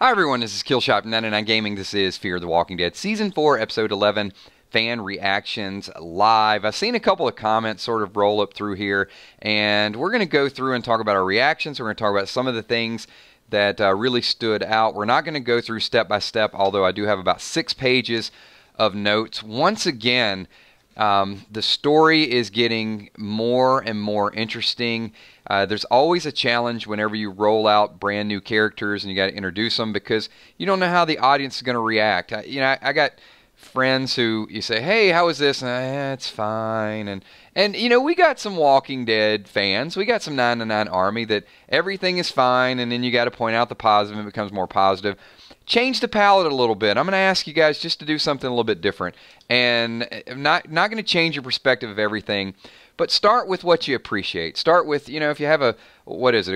Hi everyone, this is Killshot99 Gaming. This is Fear the Walking Dead Season 4, Episode 11, Fan Reactions Live. I've seen a couple of comments sort of roll up through here, and we're going to go through and talk about our reactions. We're going to talk about some of the things that really stood out. We're not going to go through step by step, although I do have about 6 pages of notes. Once again, the story is getting more and more interesting. There's always a challenge whenever you roll out brand new characters and you got to introduce them because you don't know how the audience is going to react. I got friends who you say, "Hey, how is this?" And it's fine. And we got some Walking Dead fans. We got some 999 Army that everything is fine, and then you got to point out the positive and it becomes more positive. Change the palette a little bit. I'm going to ask you guys just to do something a little bit different. And I'm not going to change your perspective of everything, but start with what you appreciate. Start with, if you have a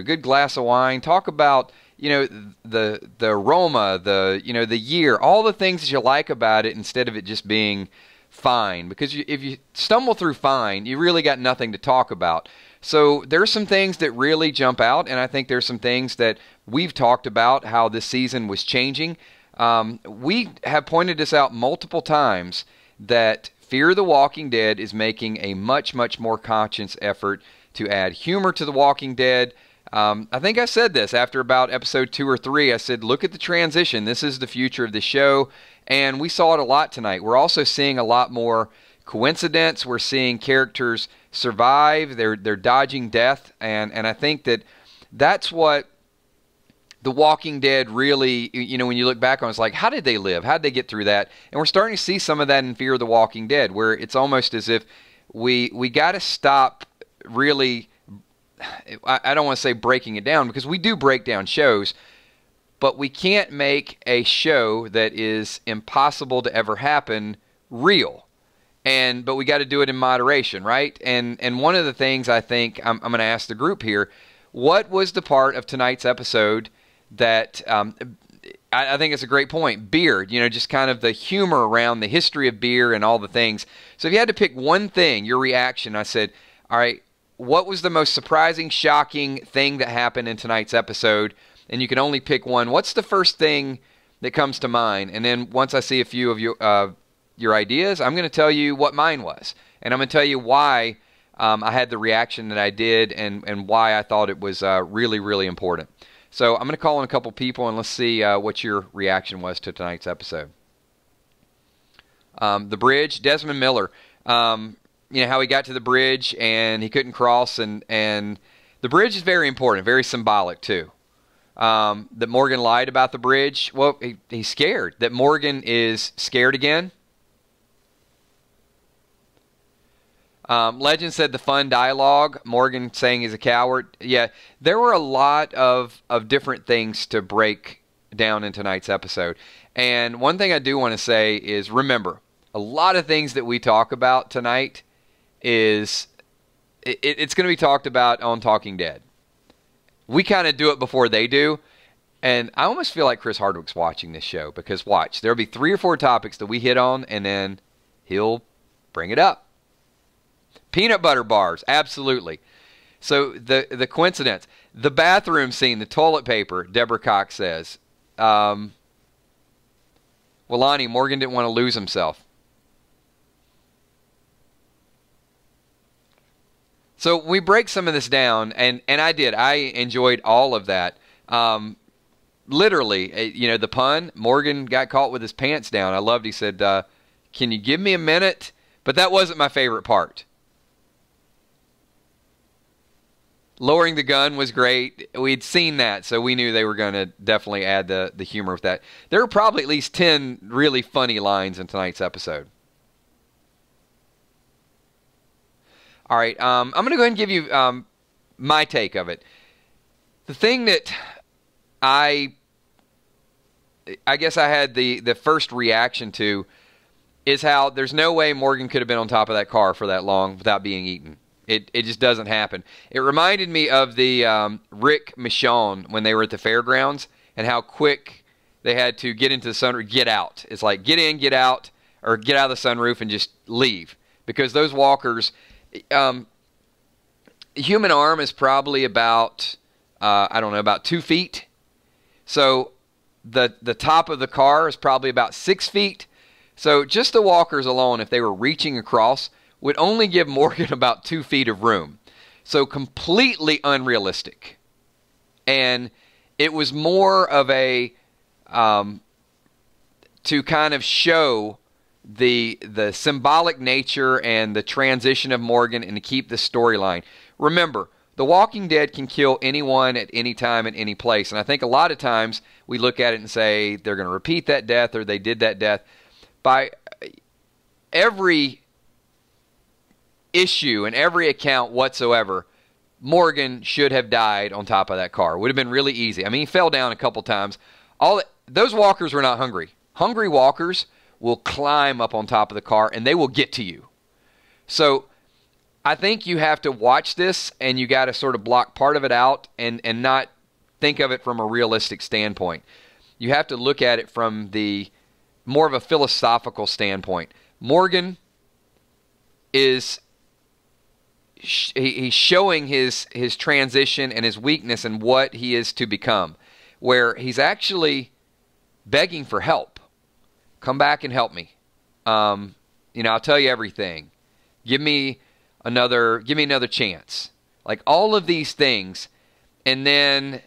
good glass of wine, talk about, the aroma, the year, all the things that you like about it instead of it just being fine. Because if you stumble through fine, you really got nothing to talk about. So there's some things that really jump out, and I think there's some things that we've talked about how this season was changing. We have pointed this out multiple times that Fear the Walking Dead is making a much, much more conscious effort to add humor to The Walking Dead. I think I said this after about episode 2 or 3. I said, look at the transition. This is the future of the show, and we saw it a lot tonight. We're also seeing a lot more coincidence. We're seeing characters survive. They're dodging death, and I think that's what The Walking Dead really, when you look back on it, it's like, how did they live? How did they get through that? And we're starting to see some of that in Fear the Walking Dead, where it's almost as if we got to stop really, I don't want to say breaking it down, because we do break down shows, but we can't make a show that is impossible to ever happen real. But we got to do it in moderation, right? And one of the things I think I'm going to ask the group here, what was the part of tonight's episode that I think it's a great point? Beer, just kind of the humor around the history of beer and all the things. So if you had to pick one thing, your reaction, I said, all right, what was the most surprising, shocking thing that happened in tonight's episode? And you can only pick one. What's the first thing that comes to mind? And then once I see a few of your ideas, I'm going to tell you what mine was. And I'm going to tell you why I had the reaction that I did and why I thought it was really, really important. So I'm going to call in a couple people and let's see what your reaction was to tonight's episode. The bridge, Desmond Miller. How he got to the bridge and he couldn't cross, and the bridge is very important, very symbolic too. That Morgan lied about the bridge. Well, he's scared. That Morgan is scared again. Legend said the fun dialogue, Morgan saying he's a coward. Yeah, there were a lot of different things to break down in tonight's episode. And one thing I do want to say is, remember, a lot of things that we talk about tonight it's going to be talked about on Talking Dead. We kind of do it before they do. And I almost feel like Chris Hardwick's watching this show, because watch, there'll be 3 or 4 topics that we hit on and then he'll bring it up. Peanut butter bars, absolutely. So the coincidence, the bathroom scene, the toilet paper, Deborah Cox says. Well, Lonnie, Morgan didn't want to lose himself. So we break some of this down, and I did. I enjoyed all of that. Literally, the pun, Morgan got caught with his pants down. I loved, he said, can you give me a minute? But that wasn't my favorite part. Lowering the gun was great. We'd seen that, so we knew they were going to definitely add the humor with that. There were probably at least 10 really funny lines in tonight's episode. All right, I'm going to go ahead and give you my take of it. The thing that I guess I had the first reaction to is how there's no way Morgan could have been on top of that car for that long without being eaten. It just doesn't happen. It reminded me of the Rick Michonne when they were at the fairgrounds and how quick they had to get into the sunroof, get out. It's like get in, get out, or get out of the sunroof and just leave. Because those walkers, human arm is probably about, I don't know, about 2 feet. So the top of the car is probably about 6 feet. So just the walkers alone, if they were reaching across, would only give Morgan about 2 feet of room. So completely unrealistic. And it was more of a to kind of show the symbolic nature and the transition of Morgan and to keep the storyline. Remember, The Walking Dead can kill anyone at any time, at any place. And I think a lot of times we look at it and say they're going to repeat that death or they did that death. By every issue and every account whatsoever, Morgan should have died on top of that car. It would have been really easy. I mean, he fell down a couple times. Those walkers were not hungry. Hungry walkers will climb up on top of the car and they will get to you. So I think you have to watch this and you got to sort of block part of it out and not think of it from a realistic standpoint. You have to look at it from the more of a philosophical standpoint. Morgan is he's showing his transition and his weakness and what he is to become, where he's actually begging for help. Come back and help me. I'll tell you everything. Give me another chance. Like all of these things. And then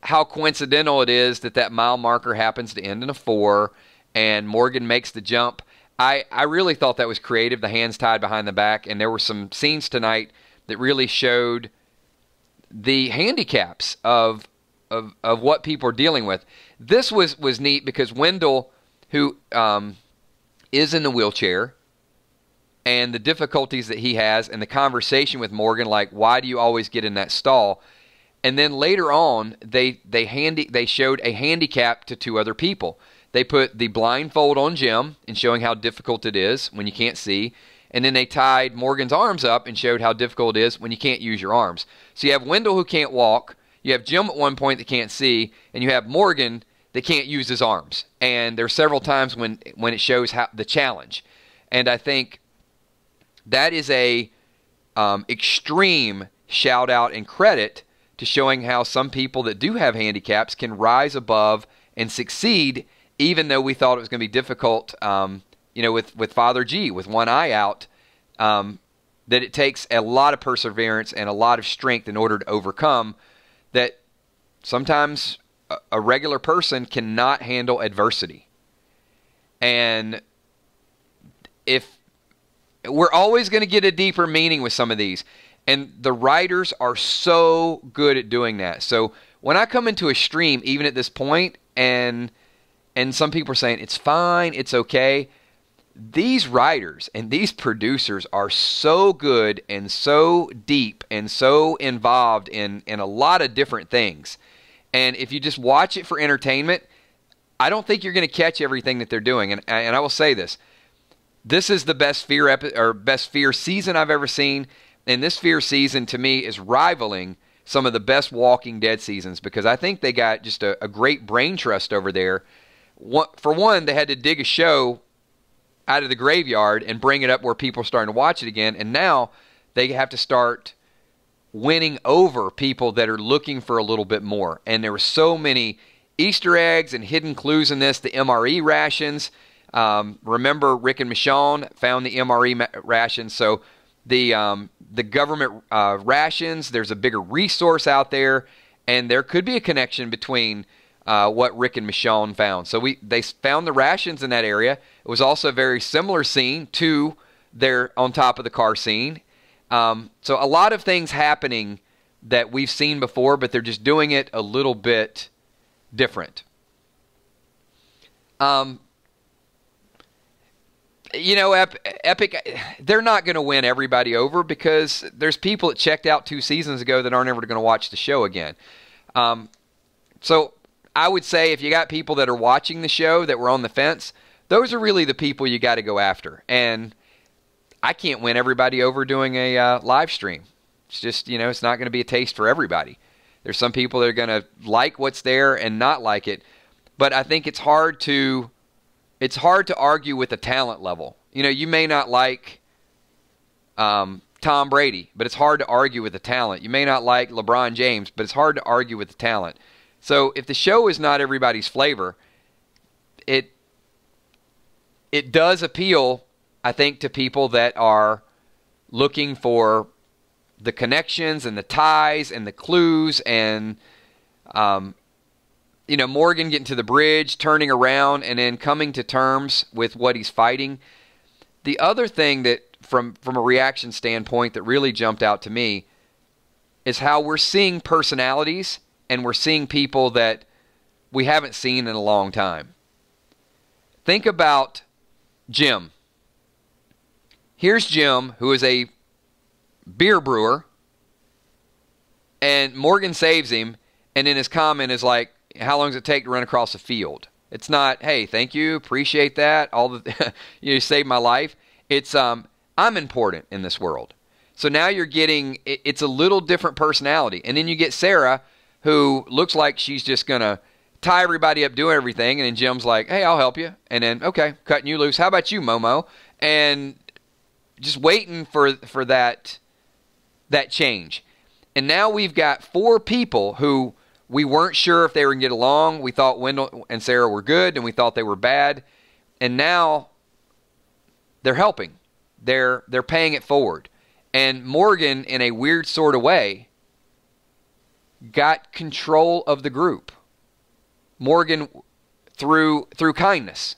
how coincidental it is that mile marker happens to end in a 4 and Morgan makes the jump. I really thought that was creative, the hands tied behind the back, and there were some scenes tonight that really showed the handicaps of what people are dealing with. This was neat because Wendell, who is in the wheelchair, and the difficulties that he has, and the conversation with Morgan, like, why do you always get in that stall? And then later on, they showed a handicap to 2 other people. They put the blindfold on Jim and showing how difficult it is when you can't see. And then they tied Morgan's arms up and showed how difficult it is when you can't use your arms. So you have Wendell who can't walk. You have Jim at one point that can't see. And you have Morgan that can't use his arms. And there's several times when it shows how the challenge. And I think that is a extreme shout out and credit to showing how some people that do have handicaps can rise above and succeed, even though we thought it was going to be difficult, with Father G, with one eye out, that it takes a lot of perseverance and a lot of strength in order to overcome that. Sometimes a regular person cannot handle adversity. And if we're always going to get a deeper meaning with some of these, and the writers are so good at doing that. So when I come into a stream, even at this point, and some people are saying, it's fine, it's okay. These writers and these producers are so good and so deep and so involved in a lot of different things. And if you just watch it for entertainment, I don't think you're going to catch everything that they're doing. And I will say this. This is the best Fear season I've ever seen. And this Fear season, to me, is rivaling some of the best Walking Dead seasons because I think they got just a great brain trust over there. For one, they had to dig a show out of the graveyard and bring it up where people are starting to watch it again. And now they have to start winning over people that are looking for a little bit more. And there were so many Easter eggs and hidden clues in this. The MRE rations. Remember, Rick and Michonne found the MRE rations. So the government rations, there's a bigger resource out there. And there could be a connection between what Rick and Michonne found. So they found the rations in that area. It was also a very similar scene to their on top of the car scene. So a lot of things happening that we've seen before, but they're just doing it a little bit different. Epic, they're not going to win everybody over because there's people that checked out 2 seasons ago that aren't ever going to watch the show again. So I would say if you got people that are watching the show that were on the fence, those are really the people you got to go after. And I can't win everybody over doing a live stream. It's just, it's not going to be a taste for everybody. There's some people that are going to like what's there and not like it. But I think it's hard to argue with the talent level. You may not like Tom Brady, but it's hard to argue with the talent. You may not like LeBron James, but it's hard to argue with the talent. So if the show is not everybody's flavor, it does appeal, I think, to people that are looking for the connections and the ties and the clues and, Morgan getting to the bridge, turning around, and then coming to terms with what he's fighting. The other thing that, from a reaction standpoint, that really jumped out to me is how we're seeing personalities and we're seeing people that we haven't seen in a long time. Think about Jim. Here's Jim, who is a beer brewer, and Morgan saves him, and then his comment is like, how long does it take to run across a field? It's not, hey, thank you, appreciate that, you saved my life. It's, I'm important in this world. So now you're getting, it's a little different personality. And then you get Sarah, who looks like she's just going to tie everybody up, do everything, and then Jim's like, hey, I'll help you. And then, okay, cutting you loose. How about you, Momo? And just waiting for that change. And now we've got 4 people who we weren't sure if they were going to get along. We thought Wendell and Sarah were good, and we thought they were bad. And now they're helping. They're paying it forward. And Morgan, in a weird sort of way, got control of the group. Morgan through kindness.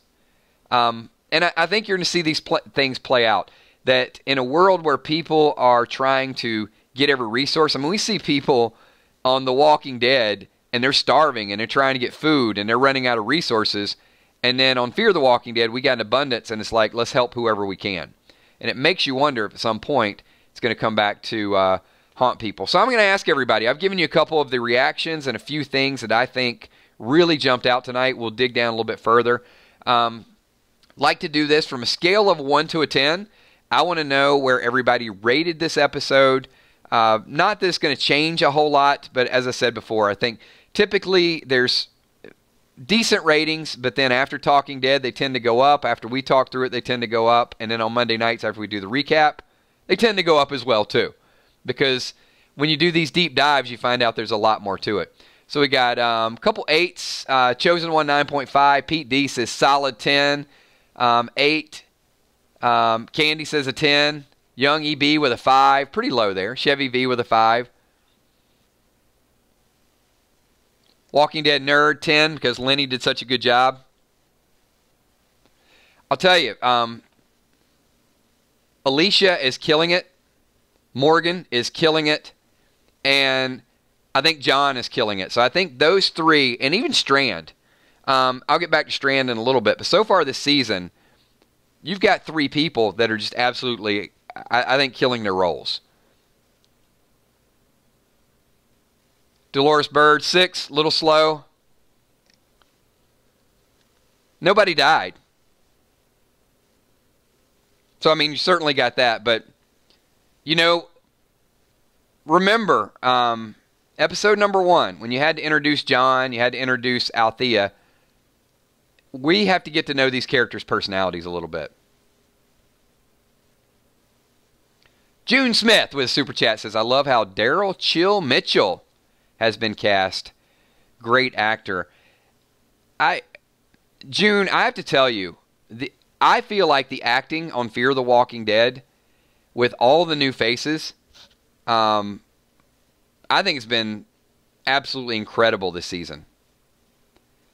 And I think you're going to see these things play out. That in a world where people are trying to get every resource, I mean, we see people on The Walking Dead, and they're starving, and they're trying to get food, and they're running out of resources. And then on Fear the Walking Dead, we got an abundance, and it's like, let's help whoever we can. And it makes you wonder if at some point it's going to come back to haunt people. So I'm going to ask everybody. I've given you a couple of the reactions and a few things that I think really jumped out tonight. We'll dig down a little bit further. Like to do this from a scale of 1 to a 10. I want to know where everybody rated this episode. Not that it's going to change a whole lot, but as I said before, I think typically there's decent ratings, but then after Talking Dead, they tend to go up. After we talk through it, they tend to go up. And then on Monday nights, after we do the recap, they tend to go up as well, too. Because when you do these deep dives, you find out there's a lot more to it. So we got a couple 8s. Chosen One 9.5. Pete D says solid 10. 8. Candy says a 10. Young EB with a 5. Pretty low there. Chevy V with a 5. Walking Dead Nerd, 10, because Lenny did such a good job. I'll tell you, Alicia is killing it. Morgan is killing it. And I think John is killing it. So I think those 3, and even Strand. I'll get back to Strand in a little bit. But so far this season, you've got 3 people that are just absolutely, I think, killing their roles. Dolores Bird, 6, a little slow. Nobody died. So, I mean, you certainly got that. But, remember, episode number 1, when you had to introduce John, you had to introduce Althea, we have to get to know these characters' personalities a little bit. June Smith with a super chat says, I love how Daryl Chill Mitchell has been cast. Great actor. June, I have to tell you, I feel like the acting on Fear the Walking Dead, with all the new faces, I think it's been absolutely incredible this season.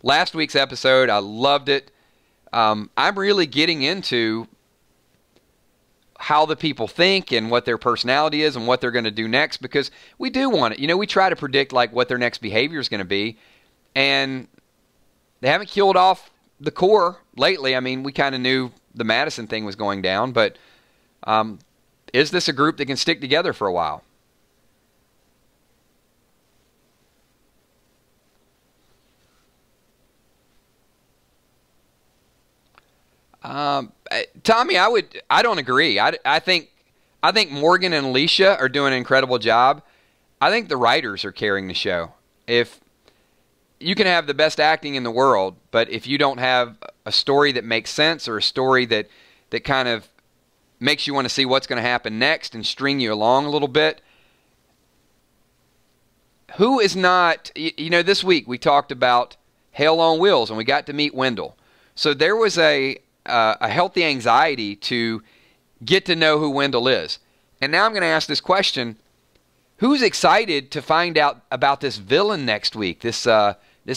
Last week's episode, I loved it. I'm really getting into how the people think and what their personality is and what they're going to do next, because we do want it. We try to predict like what their next behavior is going to be, and they haven't killed off the core lately. I mean, we kind of knew the Madison thing was going down, but is this a group that can stick together for a while? Tommy, I don't agree. I think Morgan and Alicia are doing an incredible job. I think the writers are carrying the show. If you can have the best acting in the world, but if you don't have a story that makes sense, or a story that kind of makes you want to see what's going to happen next and string you along a little bit, who is not, this week we talked about Hell on Wheels and we got to meet Wendell. So there was a healthy anxiety to get to know who Wendell is. And now I'm going to ask this question. Who's excited to find out about this villain next week, this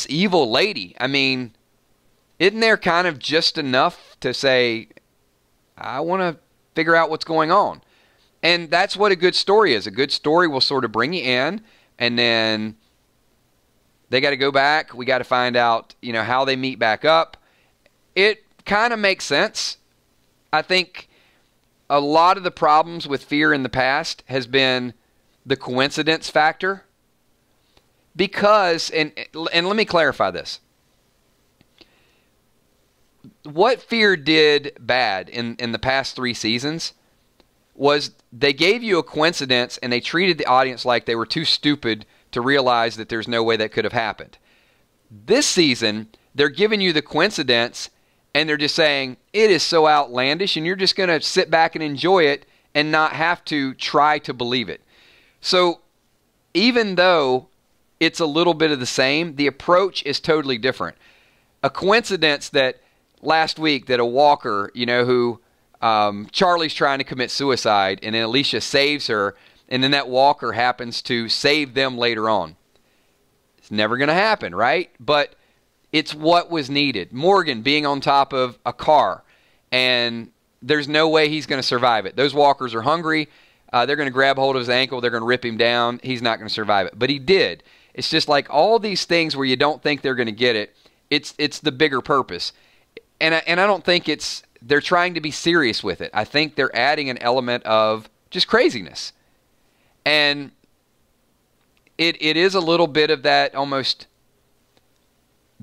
evil lady? I mean, isn't there kind of just enough to say, I want to figure out what's going on? And that's what a good story is. A good story will sort of bring you in, and then they got to go back. We got to find out, how they meet back up. It kind of makes sense. I think a lot of the problems with Fear in the past has been the coincidence factor. Because, and let me clarify this. What Fear did bad in the past 3 seasons was they gave you a coincidence and they treated the audience like they were too stupid to realize that there's no way that could have happened. This season, they're giving you the coincidence and they're just saying, it is so outlandish and you're just going to sit back and enjoy it and not have to try to believe it. So even though it's a little bit of the same, the approach is totally different. A coincidence that last week that a walker, who Charlie's trying to commit suicide and then Alicia saves her and then that walker happens to save them later on. It's never going to happen, right? But it's what was needed. Morgan being on top of a car and there's no way he's going to survive it. Those walkers are hungry. They're going to grab hold of his ankle. They're going to rip him down. He's not going to survive it. But he did. It's just like all these things where you don't think they're going to get it. It's the bigger purpose. And I don't think they're trying to be serious with it. I think they're adding an element of just craziness. And it is a little bit of that almost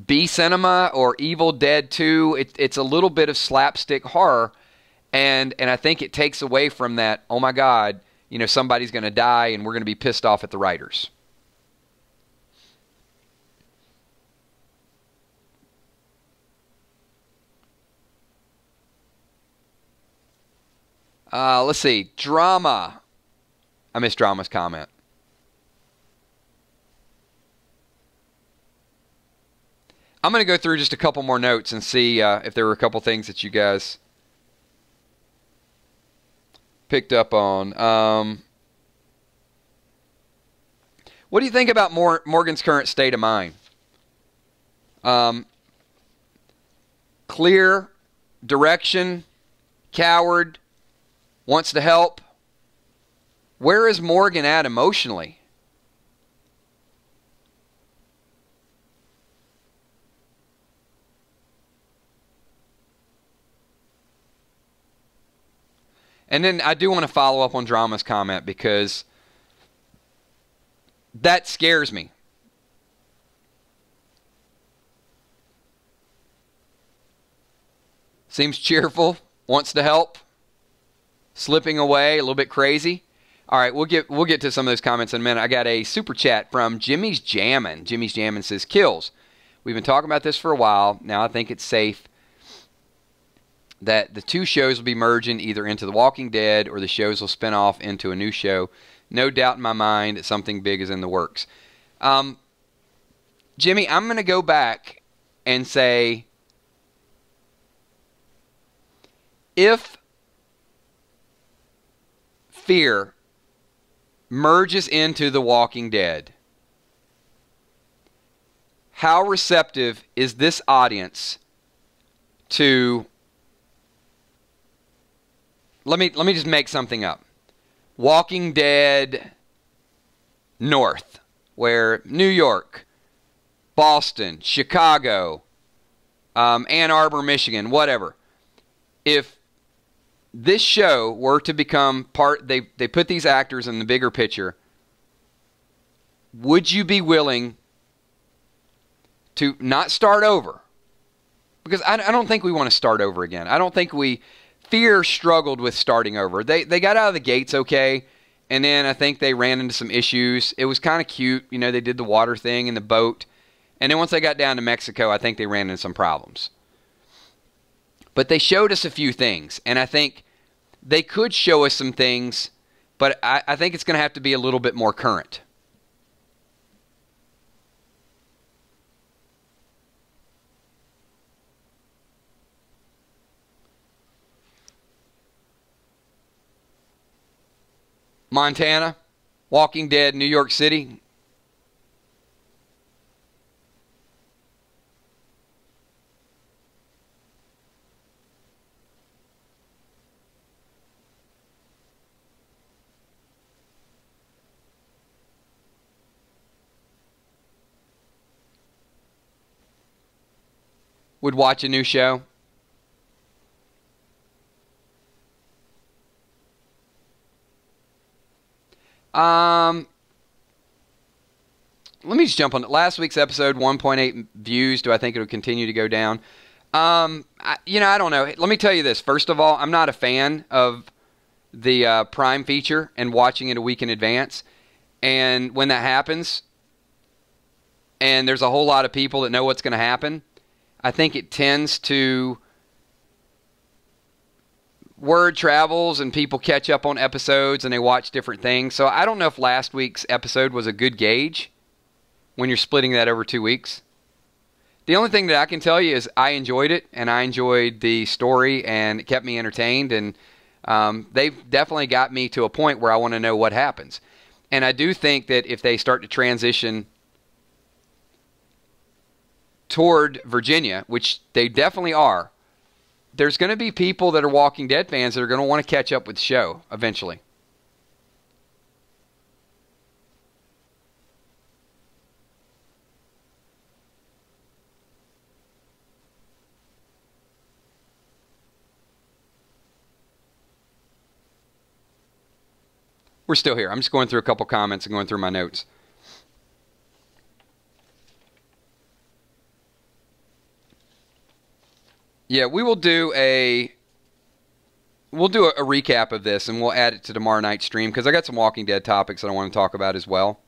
B cinema or Evil Dead 2. It's a little bit of slapstick horror. And I think it takes away from that, oh my God, somebody's going to die and we're going to be pissed off at the writers. Let's see. Drama. I missed Drama's comment. I'm going to go through just a couple more notes and see if there were a couple things that you guys picked up on. What do you think about Morgan's current state of mind? Clear, direction, coward, wants to help. Where is Morgan at emotionally? And then I do want to follow up on Drama's comment because that scares me. Seems cheerful, wants to help, slipping away, a little bit crazy. All right, we'll get to some of those comments in a minute. I got a super chat from Jimmy's Jammin'. Jimmy's Jammin' says, Kills. We've been talking about this for a while. Now I think it's safe that the 2 shows will be merging either into The Walking Dead or the shows will spin off into a new show. No doubt in my mind that something big is in the works. Jimmy, I'm going to go back and say, if Fear merges into The Walking Dead, how receptive is this audience to... Let me just make something up. Walking Dead North, where New York, Boston, Chicago, Ann Arbor, Michigan, whatever. If this show were to become part, they put these actors in the bigger picture, would you be willing to not start over? Because I don't think we want to start over again. I don't think Fear struggled with starting over. They got out of the gates okay, and then I think they ran into some issues. It was kind of cute. They did the water thing in the boat. And then once they got down to Mexico, I think they ran into some problems. But they showed us a few things, and I think they could show us some things, but I think it's going to have to be a little bit more current. Montana, Walking Dead, New York City. Would watch a new show. Let me just jump on it. Last week's episode, 1.8 views. Do I think it would continue to go down? I don't know. Let me tell you this. First of all, I'm not a fan of the Prime feature and watching it a week in advance. And when that happens, and there's a whole lot of people that know what's going to happen, I think it tends to word travels and people catch up on episodes and they watch different things. So I don't know if last week's episode was a good gauge when you're splitting that over 2 weeks. The only thing that I can tell you is I enjoyed it, and I enjoyed the story, and it kept me entertained, and they've definitely got me to a point where I want to know what happens. And I do think that if they start to transition toward Virginia, which they definitely are, there's going to be people that are Walking Dead fans that are going to want to catch up with the show eventually. We're still here. I'm just going through a couple comments and going through my notes. Yeah, we'll do a recap of this, and we'll add it to tomorrow night's stream because I got some Walking Dead topics that I want to talk about as well.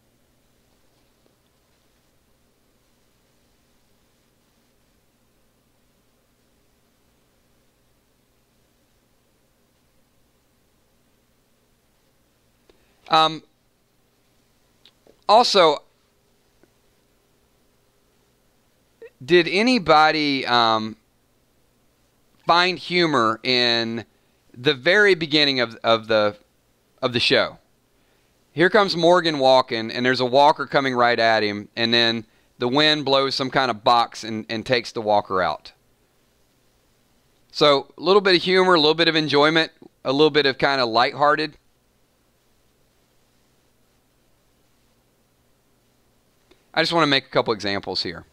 Also, did anybody find humor in the very beginning of the show? Here comes Morgan walking, and there's a walker coming right at him, and then the wind blows some kind of box and takes the walker out. So a little bit of humor, a little bit of enjoyment, a little bit of kind of lighthearted. I just want to make a couple examples here.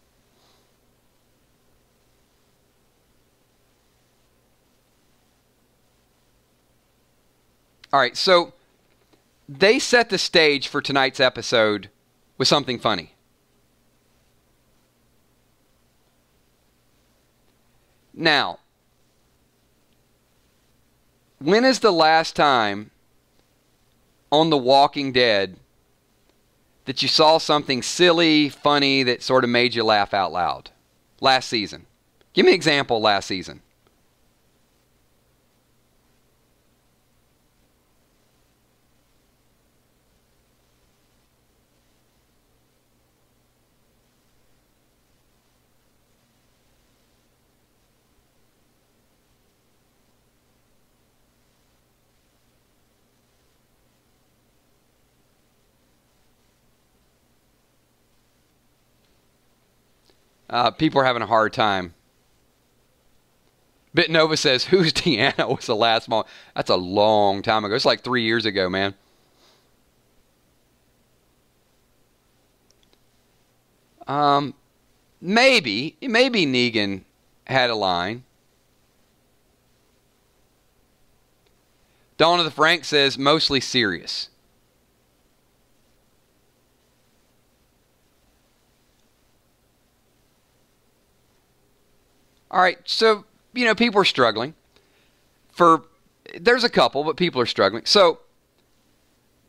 All right, so they set the stage for tonight's episode with something funny. Now, when is the last time on The Walking Dead that you saw something silly, funny, that sort of made you laugh out loud? Last season. Give me an example last season. People are having a hard time. BitNova says, who's Deanna was the last moment. That's a long time ago. It's like 3 years ago, man. Maybe Negan had a line. Dawn of the Frank says, mostly serious. All right, so, people are struggling. There's a couple, but people are struggling. So,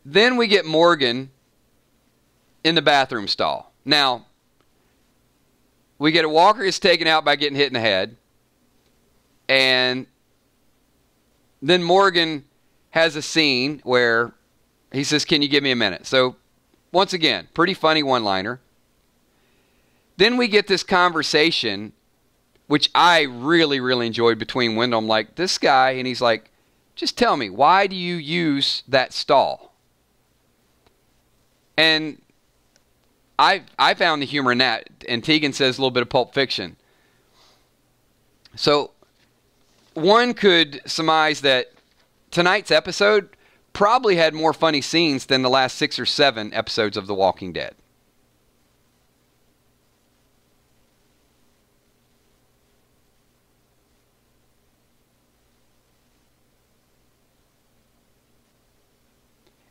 then we get Morgan in the bathroom stall. Now, we get a walker is taken out by getting hit in the head. And then Morgan has a scene where he says, can you give me a minute? So, once again, pretty funny one-liner. Then we get this conversation, which I really, really enjoyed, between Wendell. I'm like, this guy, and he's like, just tell me, why do you use that stall? And I found the humor in that. And Tegan says a little bit of Pulp Fiction. So one could surmise that tonight's episode probably had more funny scenes than the last 6 or 7 episodes of The Walking Dead.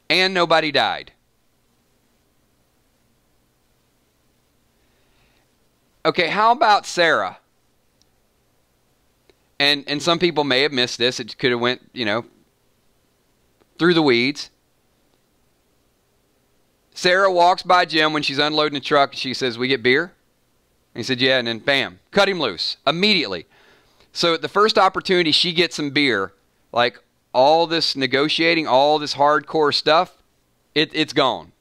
And nobody died. Okay, how about Sarah? And some people may have missed this. It could have went, through the weeds. Sarah walks by Jim when she's unloading the truck. She says, "We get beer?" And he said, "Yeah," and then bam, cut him loose immediately. So at the first opportunity she gets some beer, like all this negotiating, all this hardcore stuff, it's gone.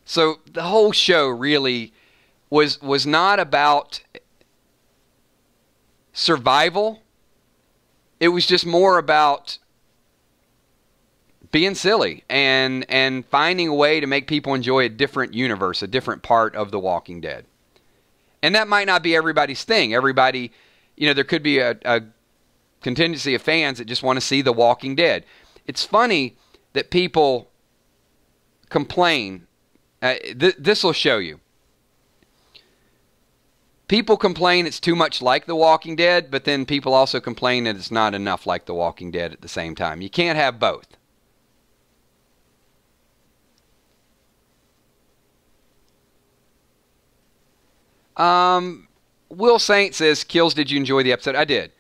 So the whole show really was not about survival. It was just more about being silly and finding a way to make people enjoy a different universe, a different part of The Walking Dead. And that might not be everybody's thing. Everybody, there could be a contingency of fans that just want to see The Walking Dead. It's funny that people complain. This will show you. People complain it's too much like The Walking Dead, but then people also complain that it's not enough like The Walking Dead at the same time. You can't have both. Will Saint says, "Kills, did you enjoy the episode?" I did.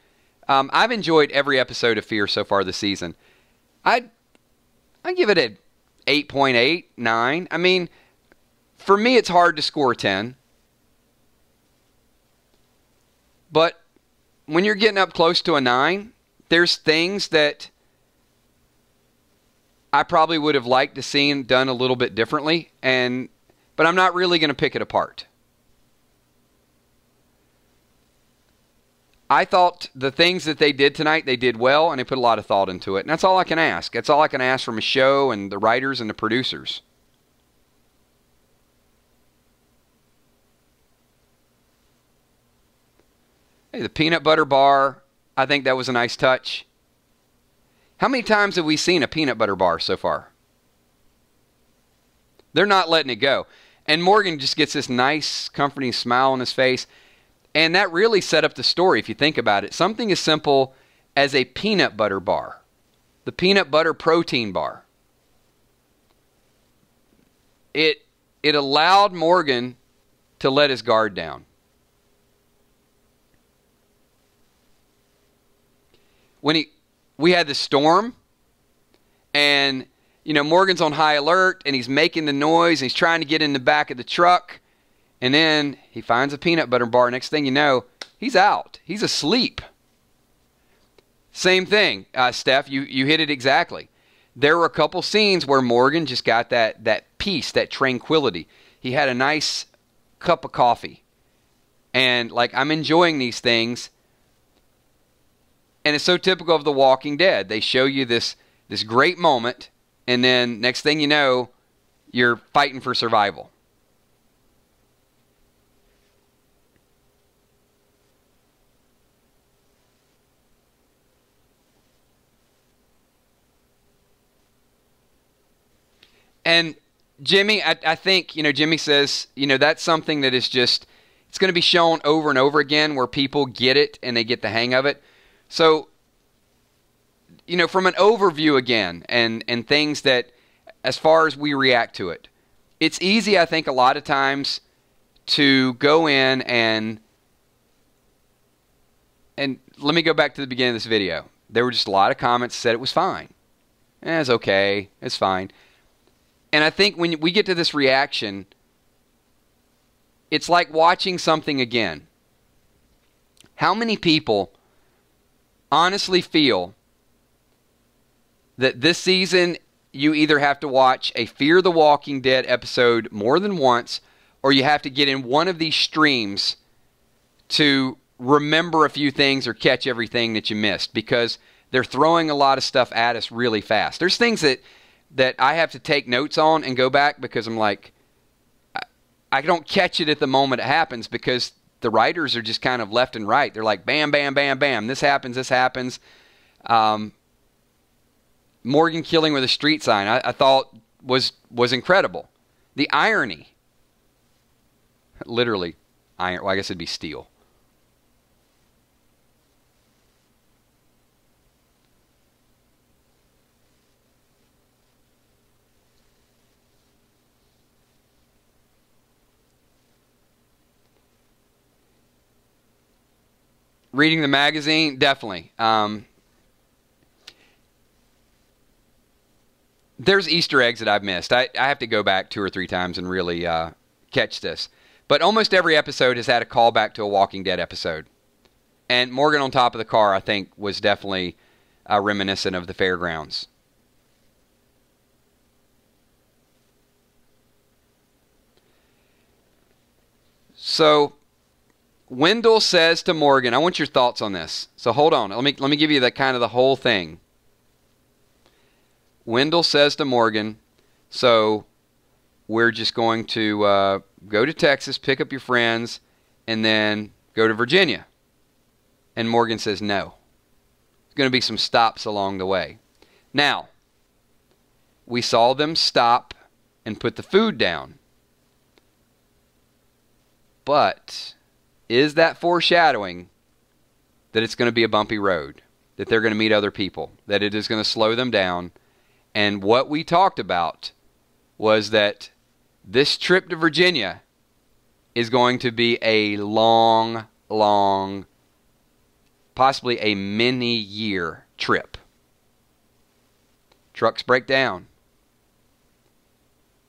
I've enjoyed every episode of Fear so far this season. I give it a 8.8, 9. I mean, for me, it's hard to score 10. But when you're getting up close to a 9, there's things that I probably would have liked to see done a little bit differently, but I'm not really going to pick it apart. I thought the things that they did tonight, they did well, and they put a lot of thought into it. And that's all I can ask. That's all I can ask from a show and the writers and the producers. Hey, the peanut butter bar, I think that was a nice touch. How many times have we seen a peanut butter bar so far? They're not letting it go. And Morgan just gets this nice, comforting smile on his face. And that really set up the story, if you think about it. Something as simple as a peanut butter bar. The peanut butter protein bar. It allowed Morgan to let his guard down. When we had the storm, and Morgan's on high alert, and he's making the noise, and he's trying to get in the back of the truck, and then he finds a peanut butter bar. Next thing you know, he's out. He's asleep. Same thing, Steph. You hit it exactly. There were a couple scenes where Morgan just got that peace, that tranquility. He had a nice cup of coffee, and I'm enjoying these things. And it's so typical of The Walking Dead. They show you this great moment, and then next thing you know, you're fighting for survival. And Jimmy, I think, Jimmy says, that's something that is just, it's going to be shown over and over again where people get it and they get the hang of it. So, from an overview again and things that, as far as we react to it, it's easy, I think, a lot of times to go in and let me go back to the beginning of this video. There were just a lot of comments that said it was fine. It's okay. It's fine. And I think when we get to this reaction, it's like watching something again. How many people honestly feel that this season you either have to watch a Fear the Walking Dead episode more than once, or you have to get in one of these streams to remember a few things or catch everything that you missed? Because they're throwing a lot of stuff at us really fast. There's things that I have to take notes on and go back because I'm like, I don't catch it at the moment it happens because the writers are just kind of left and right. They're like, bam, bam, bam, bam. This happens, this happens. Morgan killing with a street sign, I thought was incredible. The irony. Literally, iron. Well, I guess it'd be steel. Reading the magazine, definitely. There's Easter eggs that I've missed. I have to go back 2 or 3 times and really catch this. But almost every episode has had a callback to a Walking Dead episode. And Morgan on top of the car, I think, was definitely reminiscent of the fairgrounds. So Wendell says to Morgan, I want your thoughts on this. So hold on. Let me give you the whole thing. Wendell says to Morgan, so we're just going to go to Texas, pick up your friends, and then go to Virginia. And Morgan says no. There's going to be some stops along the way. Now, we saw them stop and put the food down. But is that foreshadowing that it's going to be a bumpy road? That they're going to meet other people? That it is going to slow them down? And what we talked about was that this trip to Virginia is going to be a long, possibly a many-year trip. Trucks break down.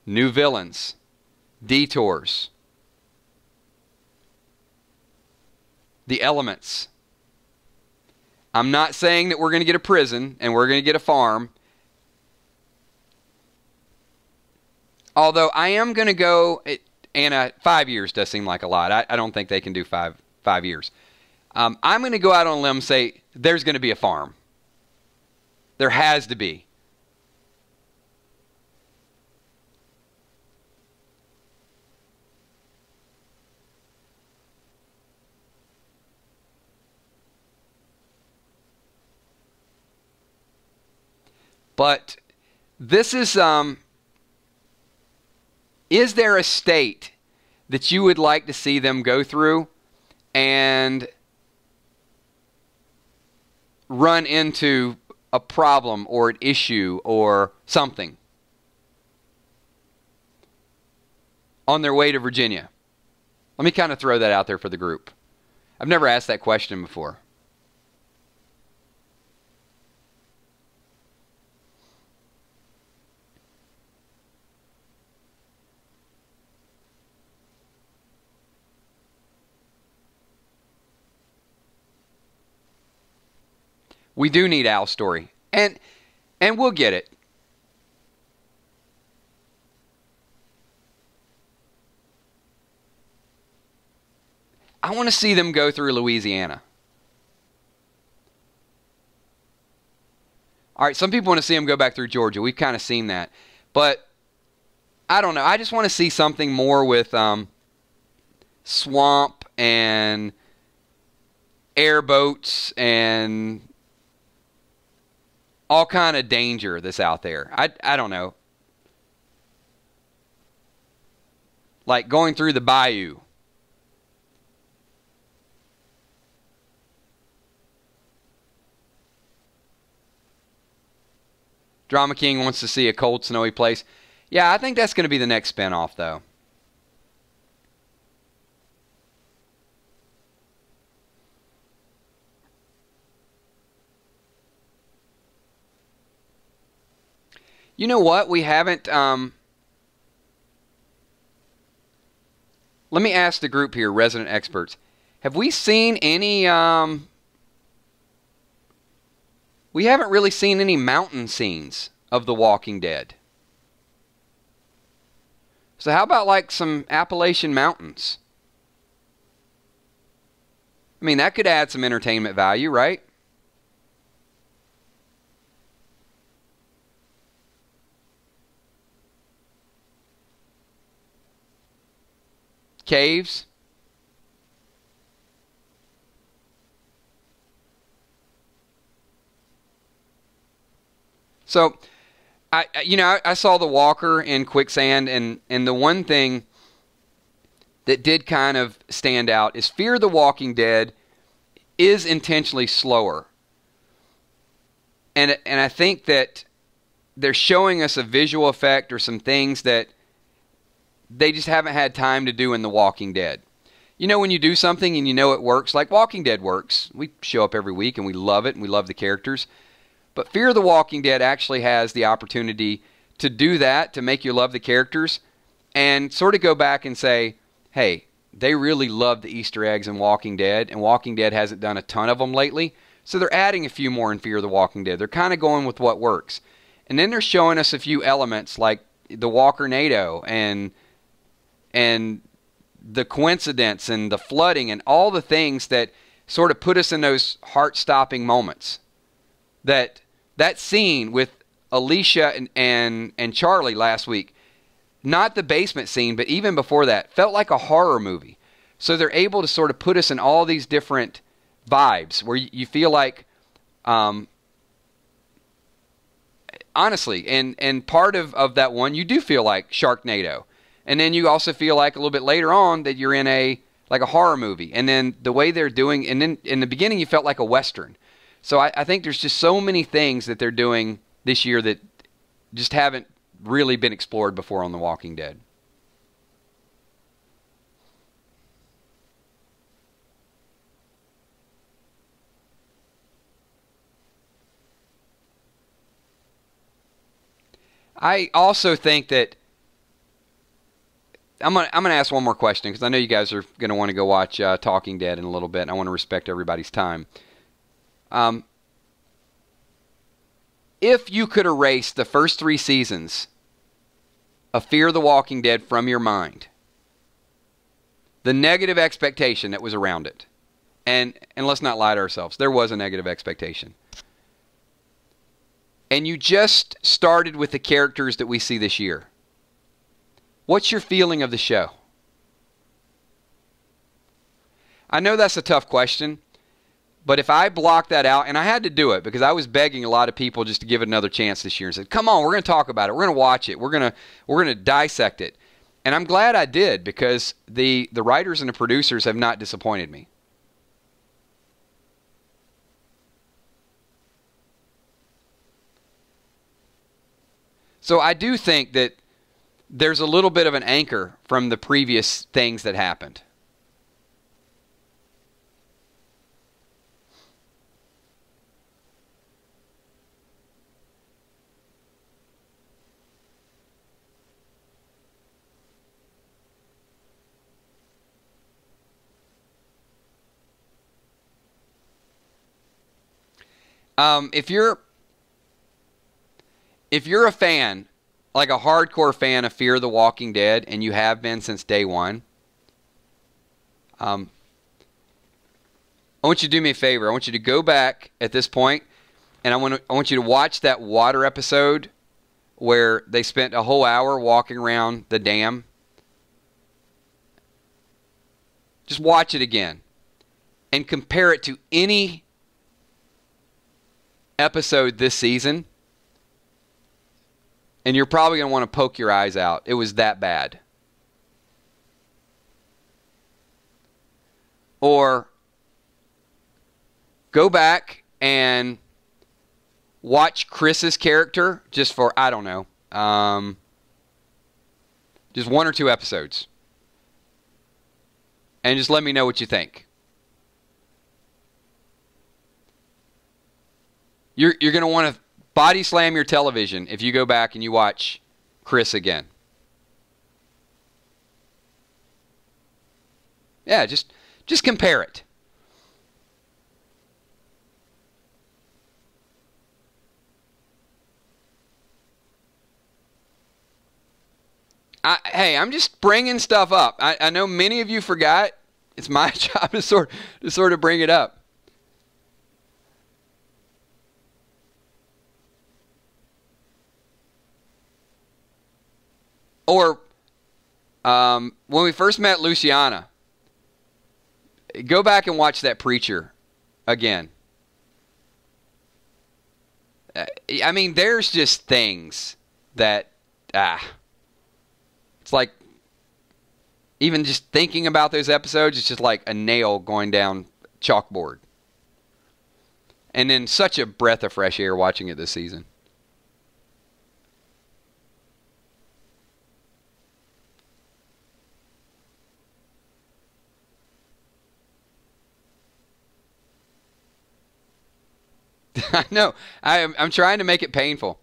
New villains. Detours. The elements. I'm not saying that we're going to get a prison and we're going to get a farm. Although I am going to go, Anna, 5 years does seem like a lot. I don't think they can do five years. I'm going to go out on a limb and say there's going to be a farm. There has to be. But this is there a state that you would like to see them go through and run into a problem or an issue or something on their way to Virginia? Let me kind of throw that out there for the group. I've never asked that question before. We do need Al's story. And we'll get it. I want to see them go through Louisiana. All right, some people want to see them go back through Georgia. We've kind of seen that. But I don't know. I just want to see something more with swamp and airboats and all kind of danger that's out there. I don't know. Like going through the bayou. Drama King wants to see a cold, snowy place. Yeah, I think that's going to be the next spinoff, though. You know what? We haven't... let me ask the group here, resident experts. Have we seen any... we haven't really seen any mountain scenes of The Walking Dead. So how about like some Appalachian Mountains? I mean, that could add some entertainment value, right? caves. So, I saw the walker in quicksand, and the one thing that did kind of stand out is Fear the Walking Dead is intentionally slower. And I think that they're showing us a visual effect or some things that they just haven't had time to do in The Walking Dead. You know, when you do something and you know it works, like Walking Dead works. We show up every week and we love it and we love the characters. But Fear the Walking Dead actually has the opportunity to do that, to make you love the characters, and sort of go back and say, hey, they really love the Easter eggs in Walking Dead, and Walking Dead hasn't done a ton of them lately, so they're adding a few more in Fear the Walking Dead. They're kind of going with what works. And then they're showing us a few elements like the Walker-nado and the coincidence and the flooding and all the things that sort of put us in those heart-stopping moments. That scene with Alicia and Charlie last week, not the basement scene, but even before that, felt like a horror movie. So they're able to sort of put us in all these different vibes where you feel like, honestly, and part of that one, you do feel like Sharknado. And then you also feel like a little bit later on that you're in a horror movie. And then the way they're doing, and then in the beginning you felt like a Western. So I think there's just so many things that they're doing this year that just haven't really been explored before on The Walking Dead. I also think that I'm gonna ask one more question because I know you guys are gonna want to go watch Talking Dead in a little bit, and I want to respect everybody's time. If you could erase the first 3 seasons of Fear the Walking Dead from your mind, the negative expectation that was around it, and let's not lie to ourselves, there was a negative expectation, and you just started with the characters that we see this year, what's your feeling of the show? I know that's a tough question, but if I block that out, and I had to do it because I was begging a lot of people just to give it another chance this year and said, come on, we're going to talk about it. We're going to watch it. We're going to dissect it. And I'm glad I did because the writers and the producers have not disappointed me. So I do think that there's a little bit of an anchor from the previous things that happened. If you're a fan, like a hardcore fan of Fear the Walking Dead, and you have been since day one, I want you to do me a favor. I want you to go back at this point, and I want you to watch that water episode where they spent a whole hour walking around the dam. Just watch it again and compare it to any episode this season, and you're probably going to want to poke your eyes out. It was that bad. Or go back and watch Chris's character just for, I don't know, just 1 or 2 episodes. And just let me know what you think. You're going to want to body slam your television if you go back and you watch Chris again. Yeah, just compare it. Hey, I'm just bringing stuff up. I know many of you forgot. It's my job to sort of bring it up. Or When we first met Luciana, go back and watch that preacher again. I mean, there's just things that, it's like, even just thinking about those episodes, it's just like a nail going down chalkboard. And then such a breath of fresh air watching it this season. I know. I'm trying to make it painful.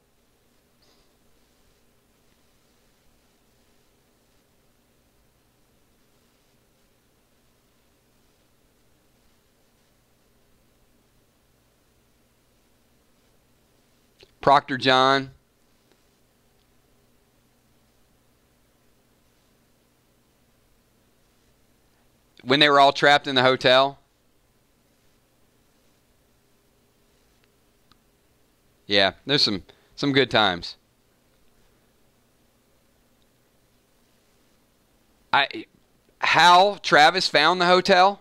Proctor John. When they were all trapped in the hotel. Yeah, there's some good times. How Travis found the hotel,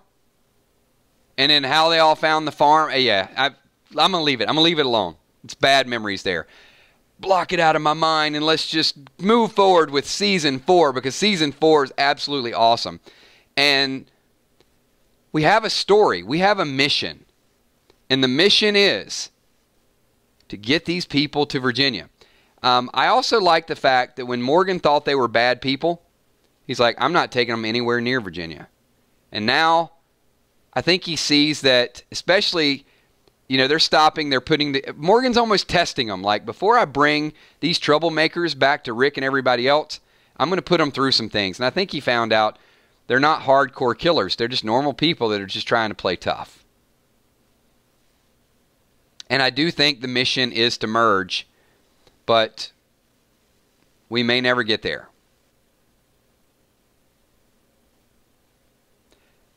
and then how they all found the farm. Yeah, I'm gonna leave it. I'm gonna leave it alone. It's bad memories there. Block it out of my mind, and let's just move forward with season 4, because season 4 is absolutely awesome. And we have a story. We have a mission, and the mission is to get these people to Virginia. I also like the fact that when Morgan thought they were bad people, he's like, I'm not taking them anywhere near Virginia. And now I think he sees that, especially, they're stopping, they're putting Morgan's almost testing them. Like, before I bring these troublemakers back to Rick and everybody else, I'm going to put them through some things. And I think he found out they're not hardcore killers. They're just normal people that are just trying to play tough. And I do think the mission is to merge, but we may never get there.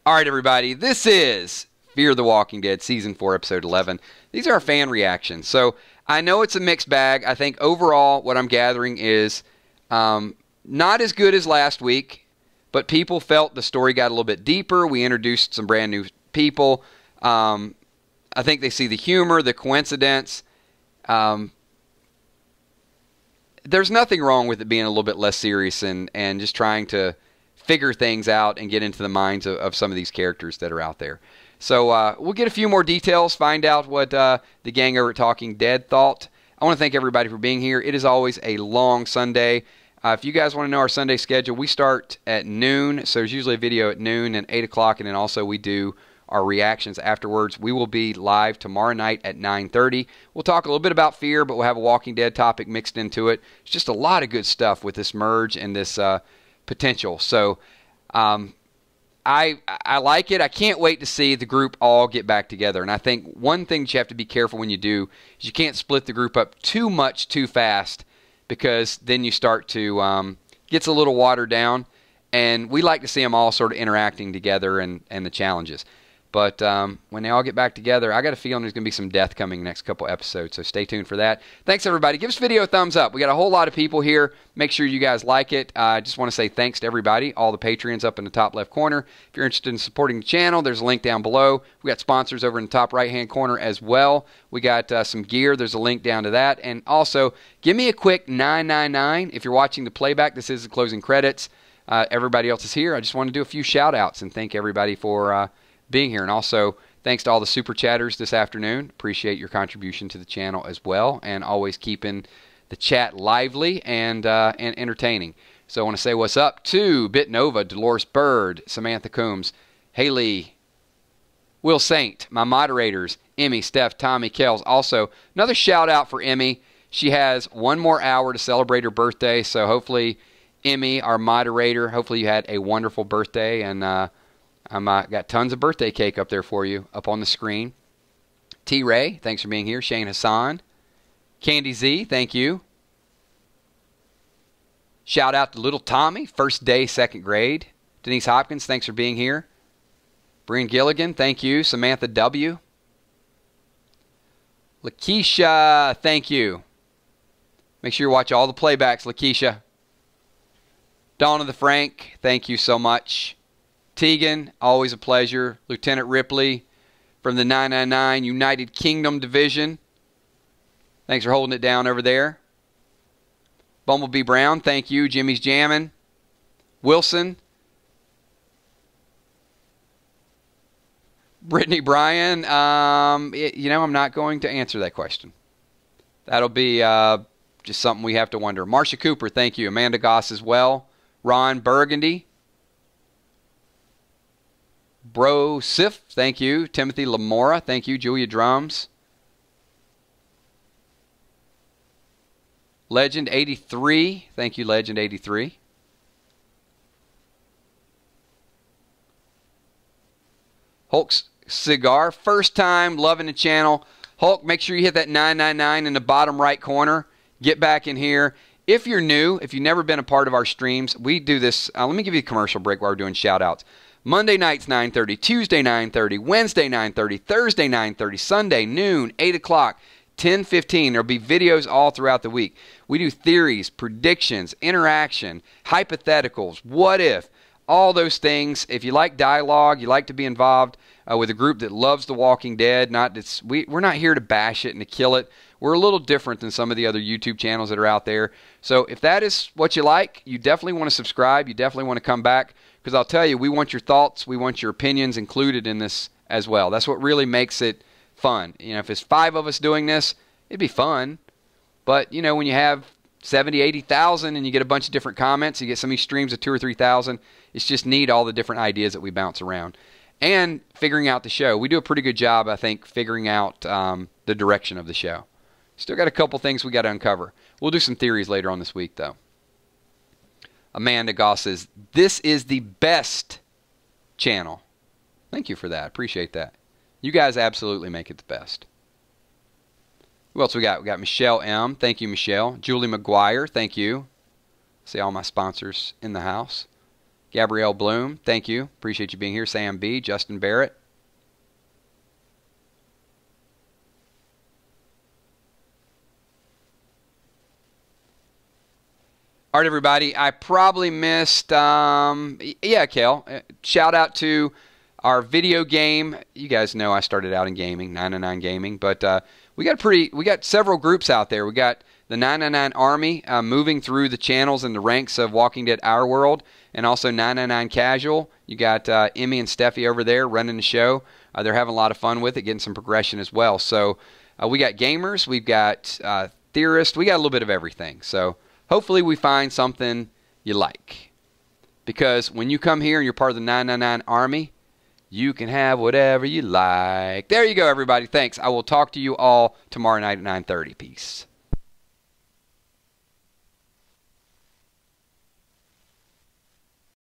All right, everybody, this is Fear the Walking Dead, Season 4, Episode 11. These are our fan reactions. So I know it's a mixed bag. I think overall what I'm gathering is not as good as last week, but people felt the story got a little bit deeper. We introduced some brand new people. I think they see the humor, the coincidence. There's nothing wrong with it being a little bit less serious and just trying to figure things out and get into the minds of some of these characters that are out there. So we'll get a few more details, find out what the gang over at Talking Dead thought. I want to thank everybody for being here. It is always a long Sunday. If you guys want to know our Sunday schedule, we start at noon. So there's usually a video at noon and 8 o'clock, and then also we do our reactions afterwards. We will be live tomorrow night at 9:30. We'll talk a little bit about Fear, but we'll have a Walking Dead topic mixed into it. It's just a lot of good stuff with this merge and this potential. So I like it. I can't wait to see the group all get back together. And I think one thing that you have to be careful when you do is you can't split the group up too much too fast, because then you start to gets a little watered down. And we like to see them all sort of interacting together and the challenges. But when they all get back together, I got a feeling there's going to be some death coming next couple episodes, so stay tuned for that. Thanks, everybody. Give this video a thumbs up. We got a whole lot of people here. Make sure you guys like it. I just want to say thanks to everybody, all the Patreons up in the top left corner. If you're interested in supporting the channel, there's a link down below. We got sponsors over in the top right-hand corner as well. We got some gear. There's a link down to that. And also, give me a quick 999 if you're watching the playback. This is the closing credits. Everybody else is here. I just want to do a few shout-outs and thank everybody for being here. And also, thanks to all the super chatters this afternoon. Appreciate your contribution to the channel as well, and always keeping the chat lively and entertaining. So I want to say what's up to Bitnova, Dolores Bird, Samantha Coombs, Haley, Will Saint, my moderators, Emmy, Steph, Tommy, Kells. Also, another shout-out for Emmy. She has one more hour to celebrate her birthday, so hopefully, Emmy, our moderator, hopefully you had a wonderful birthday, and I'm got tons of birthday cake up there for you up on the screen. T. Ray, thanks for being here. Shane Hassan. Candy Z, thank you. Shout out to little Tommy, first day, second grade. Denise Hopkins, thanks for being here. Brian Gilligan, thank you. Samantha W. Lakeisha, thank you. Make sure you watch all the playbacks, Lakeisha. Dawn of the Frank, thank you so much. Tegan, always a pleasure. Lieutenant Ripley from the 999 United Kingdom Division. Thanks for holding it down over there. Bumblebee Brown, thank you. Jimmy's Jammin'. Wilson. Brittany Bryan, I'm not going to answer that question. That'll be just something we have to wonder. Marcia Cooper, thank you. Amanda Goss as well. Ron Burgundy. Bro Sif, thank you. Timothy Lamora, thank you. Julia Drums. Legend 83, thank you, Legend 83. Hulk's Cigar, first time, loving the channel. Hulk, make sure you hit that 999 in the bottom right corner. Get back in here. If you're new, if you've never been a part of our streams, we do this. Let me give you a commercial break while we're doing shout-outs. Monday nights, 9:30. Tuesday, 9:30. Wednesday, 9:30. Thursday, 9:30. Sunday, noon, 8 o'clock, 10:15. There'll be videos all throughout the week. We do theories, predictions, interaction, hypotheticals, what if, all those things. If you like dialogue, you like to be involved with a group that loves The Walking Dead. We're not here to bash it and to kill it. We're a little different than some of the other YouTube channels that are out there. So if that is what you like, you definitely want to subscribe. You definitely want to come back, because I'll tell you, we want your thoughts. We want your opinions included in this as well. That's what really makes it fun. If it's 5 of us doing this, it'd be fun. But, when you have 70, 80,000 and you get a bunch of different comments, you get some of these streams of 2,000 or 3,000, it's just neat, all the different ideas that we bounce around. And figuring out the show. We do a pretty good job, I think, figuring out the direction of the show. Still got a couple things we got to uncover. We'll do some theories later on this week, though. Amanda Goss says, this is the best channel. Thank you for that. Appreciate that. You guys absolutely make it the best. Who else we got? We got Michelle M. Thank you, Michelle. Julie McGuire. Thank you. See all my sponsors in the house. Gabrielle Bloom. Thank you. Appreciate you being here. Sam B. Justin Barrett. All right, everybody. I probably missed, Kel. Shout out to our video game. You guys know I started out in gaming, 999 Gaming, but we got several groups out there. We got the 999 Army moving through the channels and the ranks of Walking Dead Our World, and also 999 Casual. You got Emmy and Steffi over there running the show. They're having a lot of fun with it, getting some progression as well. So we got gamers, we've got theorists, we got a little bit of everything. So hopefully we find something you like. Because when you come here and you're part of the 999 Army, you can have whatever you like. There you go, everybody. Thanks. I will talk to you all tomorrow night at 9:30. Peace.